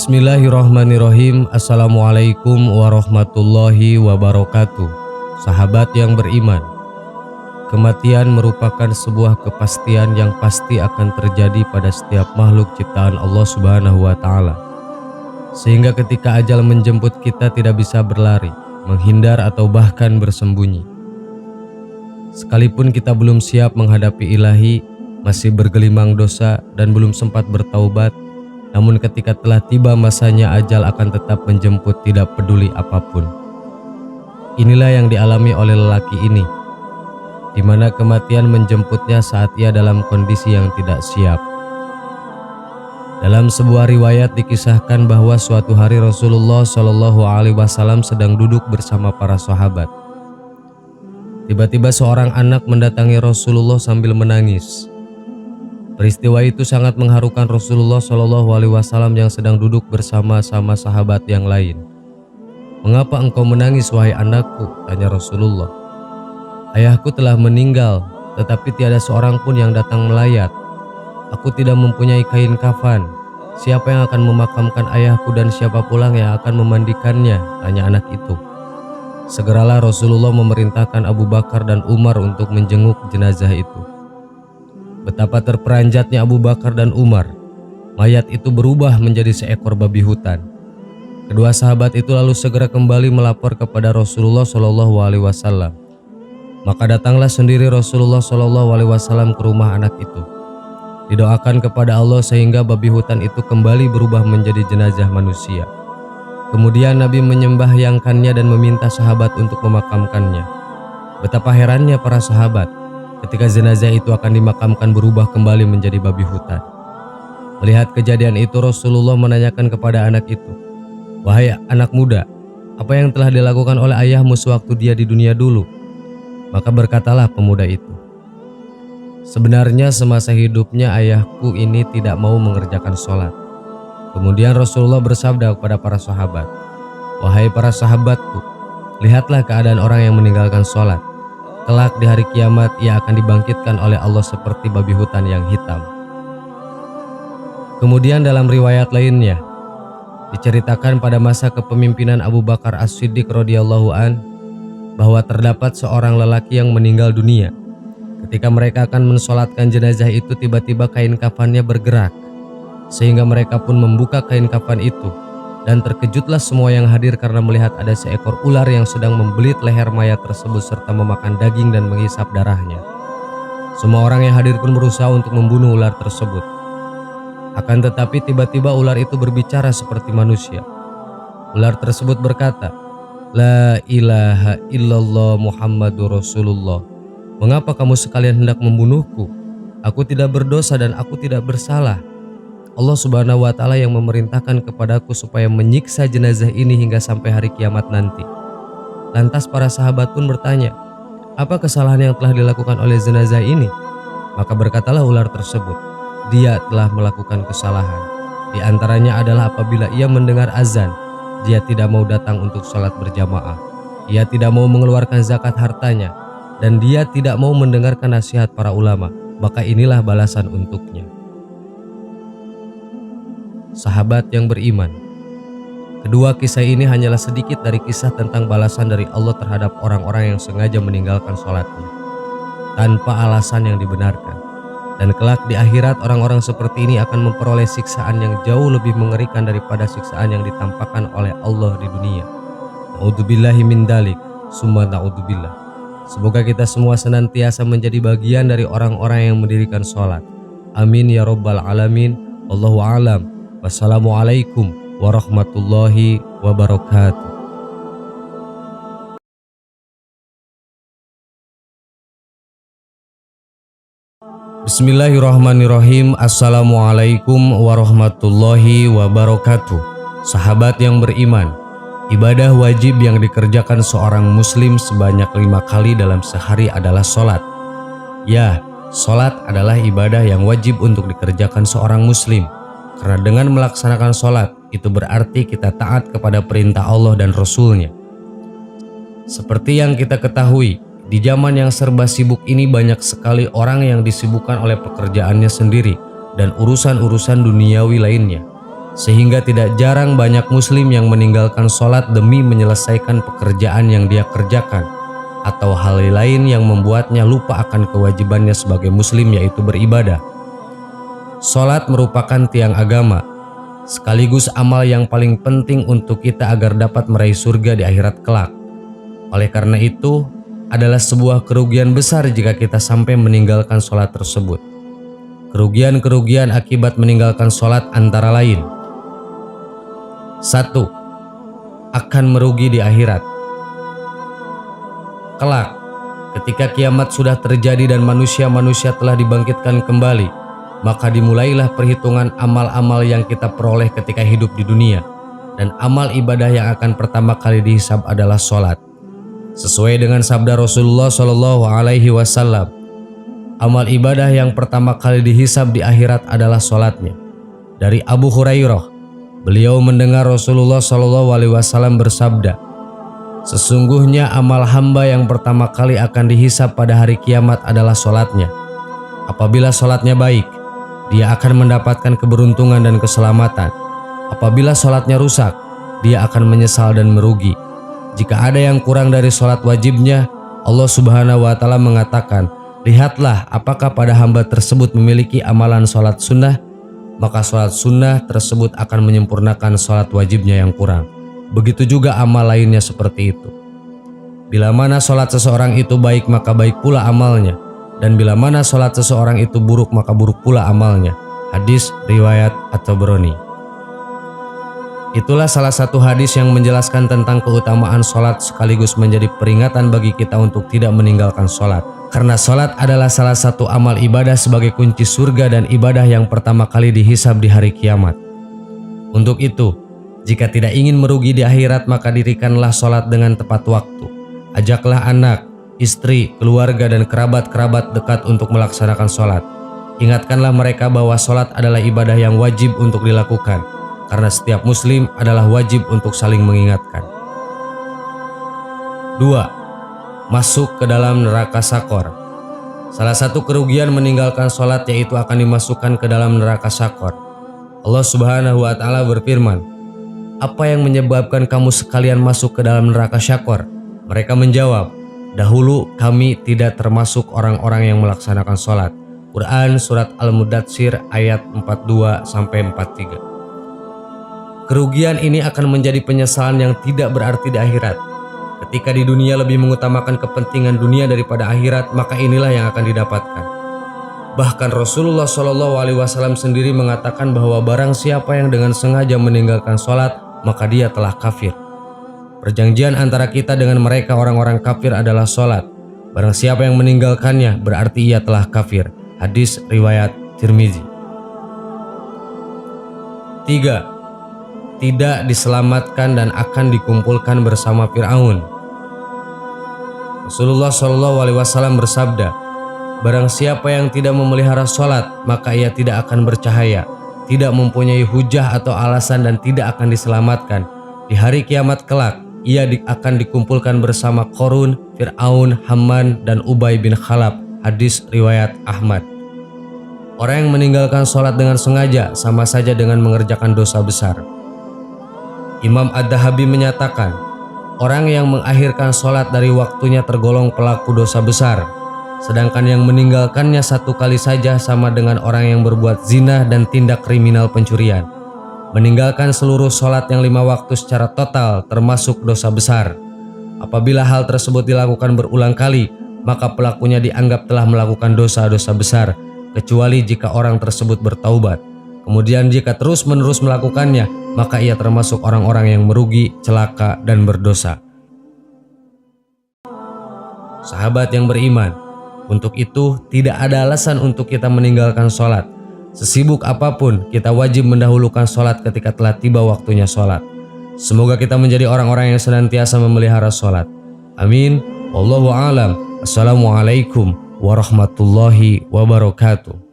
Bismillahirrahmanirrahim. Assalamualaikum warahmatullahi wabarakatuh. Sahabat yang beriman, kematian merupakan sebuah kepastian yang pasti akan terjadi pada setiap makhluk ciptaan Allah Subhanahu wa Ta'ala. Sehingga ketika ajal menjemput kita tidak bisa berlari, menghindar atau bahkan bersembunyi. Sekalipun kita belum siap menghadapi ilahi, masih bergelimang dosa dan belum sempat bertaubat, namun ketika telah tiba masanya, ajal akan tetap menjemput tidak peduli apapun. Inilah yang dialami oleh lelaki ini, di mana kematian menjemputnya saat ia dalam kondisi yang tidak siap. Dalam sebuah riwayat dikisahkan bahwa suatu hari Rasulullah Shallallahu Alaihi Wasallam sedang duduk bersama para sahabat. Tiba-tiba seorang anak mendatangi Rasulullah sambil menangis. Peristiwa itu sangat mengharukan Rasulullah Shallallahu Alaihi Wasallam yang sedang duduk bersama-sama sahabat yang lain. "Mengapa engkau menangis, wahai anakku?" tanya Rasulullah. "Ayahku telah meninggal, tetapi tiada seorang pun yang datang melayat. Aku tidak mempunyai kain kafan. Siapa yang akan memakamkan ayahku dan siapa pula yang akan memandikannya?" tanya anak itu. Segeralah Rasulullah memerintahkan Abu Bakar dan Umar untuk menjenguk jenazah itu. Betapa terperanjatnya Abu Bakar dan Umar. Mayat itu berubah menjadi seekor babi hutan. Kedua sahabat itu lalu segera kembali melapor kepada Rasulullah Shallallahu Alaihi Wasallam. Maka datanglah sendiri Rasulullah Shallallahu Alaihi Wasallam ke rumah anak itu. Didoakan kepada Allah sehingga babi hutan itu kembali berubah menjadi jenazah manusia. Kemudian Nabi menyembahyangkannya dan meminta sahabat untuk memakamkannya. Betapa herannya para sahabat ketika jenazah itu akan dimakamkan berubah kembali menjadi babi hutan. Melihat kejadian itu, Rasulullah menanyakan kepada anak itu, "Wahai anak muda, apa yang telah dilakukan oleh ayahmu sewaktu dia di dunia dulu?" Maka berkatalah pemuda itu, "Sebenarnya semasa hidupnya ayahku ini tidak mau mengerjakan sholat." Kemudian Rasulullah bersabda kepada para sahabat, "Wahai para sahabatku, lihatlah keadaan orang yang meninggalkan sholat. Kelak di hari kiamat ia akan dibangkitkan oleh Allah seperti babi hutan yang hitam." Kemudian dalam riwayat lainnya diceritakan pada masa kepemimpinan Abu Bakar As-Siddiq radhiyallahu an bahwa terdapat seorang lelaki yang meninggal dunia. Ketika mereka akan mensolatkan jenazah itu, tiba-tiba kain kafannya bergerak sehingga mereka pun membuka kain kafan itu. Dan terkejutlah semua yang hadir karena melihat ada seekor ular yang sedang membelit leher mayat tersebut serta memakan daging dan menghisap darahnya. Semua orang yang hadir pun berusaha untuk membunuh ular tersebut. Akan tetapi tiba-tiba ular itu berbicara seperti manusia. Ular tersebut berkata, "La ilaha illallah Muhammadur Rasulullah. Mengapa kamu sekalian hendak membunuhku? Aku tidak berdosa dan aku tidak bersalah. Allah Subhanahu wa Ta'ala yang memerintahkan kepadaku supaya menyiksa jenazah ini hingga sampai hari kiamat nanti." Lantas para sahabat pun bertanya, "Apa kesalahan yang telah dilakukan oleh jenazah ini?" Maka berkatalah ular tersebut, "Dia telah melakukan kesalahan. Di antaranya adalah apabila ia mendengar azan, dia tidak mau datang untuk sholat berjamaah. Ia tidak mau mengeluarkan zakat hartanya, dan dia tidak mau mendengarkan nasihat para ulama. Maka inilah balasan untuknya." Sahabat yang beriman, kedua kisah ini hanyalah sedikit dari kisah tentang balasan dari Allah terhadap orang-orang yang sengaja meninggalkan sholatnya tanpa alasan yang dibenarkan. Dan kelak di akhirat orang-orang seperti ini akan memperoleh siksaan yang jauh lebih mengerikan daripada siksaan yang ditampakkan oleh Allah di dunia. Na'udzubillahi min dalik, summa na'udzubillah. Semoga kita semua senantiasa menjadi bagian dari orang-orang yang mendirikan sholat. Amin ya rabbal alamin. Wallahu a'lam. Wassalamualaikum warahmatullahi wabarakatuh. Bismillahirrahmanirrahim. Assalamualaikum warahmatullahi wabarakatuh. Sahabat yang beriman, ibadah wajib yang dikerjakan seorang muslim sebanyak 5 kali dalam sehari adalah sholat. Ya, sholat adalah ibadah yang wajib untuk dikerjakan seorang muslim. Karena dengan melaksanakan sholat, itu berarti kita taat kepada perintah Allah dan Rasul-Nya. Seperti yang kita ketahui, di zaman yang serba sibuk ini banyak sekali orang yang disibukkan oleh pekerjaannya sendiri dan urusan-urusan duniawi lainnya. sehingga tidak jarang banyak muslim yang meninggalkan sholat demi menyelesaikan pekerjaan yang dia kerjakan atau hal lain yang membuatnya lupa akan kewajibannya sebagai muslim, yaitu beribadah. Sholat merupakan tiang agama, sekaligus amal yang paling penting untuk kita agar dapat meraih surga di akhirat kelak. Oleh karena itu, adalah sebuah kerugian besar jika kita sampai meninggalkan sholat tersebut. Kerugian-kerugian akibat meninggalkan sholat antara lain: 1. Akan merugi di akhirat. Kelak, ketika kiamat sudah terjadi dan manusia-manusia telah dibangkitkan kembali, maka dimulailah perhitungan amal-amal yang kita peroleh ketika hidup di dunia, dan amal ibadah yang akan pertama kali dihisab adalah sholat. Sesuai dengan sabda Rasulullah SAW, amal ibadah yang pertama kali dihisab di akhirat adalah sholatnya. Dari Abu Hurairah, beliau mendengar Rasulullah SAW bersabda, "Sesungguhnya amal hamba yang pertama kali akan dihisab pada hari kiamat adalah sholatnya. Apabila sholatnya baik, dia akan mendapatkan keberuntungan dan keselamatan. Apabila sholatnya rusak, dia akan menyesal dan merugi. Jika ada yang kurang dari sholat wajibnya, Allah Subhanahu wa Ta'ala mengatakan, lihatlah apakah pada hamba tersebut memiliki amalan sholat sunnah, maka sholat sunnah tersebut akan menyempurnakan sholat wajibnya yang kurang. Begitu juga amal lainnya seperti itu. Bila mana sholat seseorang itu baik, maka baik pula amalnya. Dan bila mana sholat seseorang itu buruk, maka buruk pula amalnya." Hadis riwayat At-Tabrani. Itulah salah satu hadis yang menjelaskan tentang keutamaan sholat sekaligus menjadi peringatan bagi kita untuk tidak meninggalkan sholat. Karena sholat adalah salah satu amal ibadah sebagai kunci surga dan ibadah yang pertama kali dihisab di hari kiamat. Untuk itu, jika tidak ingin merugi di akhirat, maka dirikanlah sholat dengan tepat waktu. Ajaklah anak, istri, keluarga, dan kerabat-kerabat dekat untuk melaksanakan sholat. Ingatkanlah mereka bahwa sholat adalah ibadah yang wajib untuk dilakukan, karena setiap muslim adalah wajib untuk saling mengingatkan. 2. Masuk ke dalam neraka Sakor. Salah satu kerugian meninggalkan sholat yaitu akan dimasukkan ke dalam neraka Sakor. Allah Subhanahu wa Ta'ala berfirman, "Apa yang menyebabkan kamu sekalian masuk ke dalam neraka Sakor?" Mereka menjawab, "Dahulu kami tidak termasuk orang-orang yang melaksanakan sholat." Quran Surat Al-Mudatsir ayat 42-43. Kerugian ini akan menjadi penyesalan yang tidak berarti di akhirat. Ketika di dunia lebih mengutamakan kepentingan dunia daripada akhirat, maka inilah yang akan didapatkan. Bahkan Rasulullah SAW sendiri mengatakan bahwa barang siapa yang dengan sengaja meninggalkan sholat, maka dia telah kafir. Perjanjian antara kita dengan mereka orang-orang kafir adalah sholat. Barang siapa yang meninggalkannya, berarti ia telah kafir. Hadis riwayat Tirmizi. 3. Tidak diselamatkan dan akan dikumpulkan bersama Fir'aun. Rasulullah SAW bersabda, "Barang siapa yang tidak memelihara sholat, maka ia tidak akan bercahaya, tidak mempunyai hujah atau alasan, dan tidak akan diselamatkan. Di hari kiamat kelak, ia akan dikumpulkan bersama Qarun, Fir'aun, Haman, dan Ubay bin Khalaf." Hadis riwayat Ahmad. Orang yang meninggalkan sholat dengan sengaja sama saja dengan mengerjakan dosa besar. Imam Ad-Dahabi menyatakan, orang yang mengakhirkan sholat dari waktunya tergolong pelaku dosa besar, sedangkan yang meninggalkannya satu kali saja sama dengan orang yang berbuat zina dan tindak kriminal pencurian. Meninggalkan seluruh sholat yang 5 waktu secara total termasuk dosa besar. Apabila hal tersebut dilakukan berulang kali, maka pelakunya dianggap telah melakukan dosa-dosa besar, kecuali jika orang tersebut bertaubat. Kemudian jika terus-menerus melakukannya, maka ia termasuk orang-orang yang merugi, celaka, dan berdosa. Sahabat yang beriman, untuk itu tidak ada alasan untuk kita meninggalkan sholat. Sesibuk apapun, kita wajib mendahulukan sholat ketika telah tiba waktunya sholat. Semoga kita menjadi orang-orang yang senantiasa memelihara sholat. Amin. Wallahu a'lam. Assalamualaikum warahmatullahi wabarakatuh.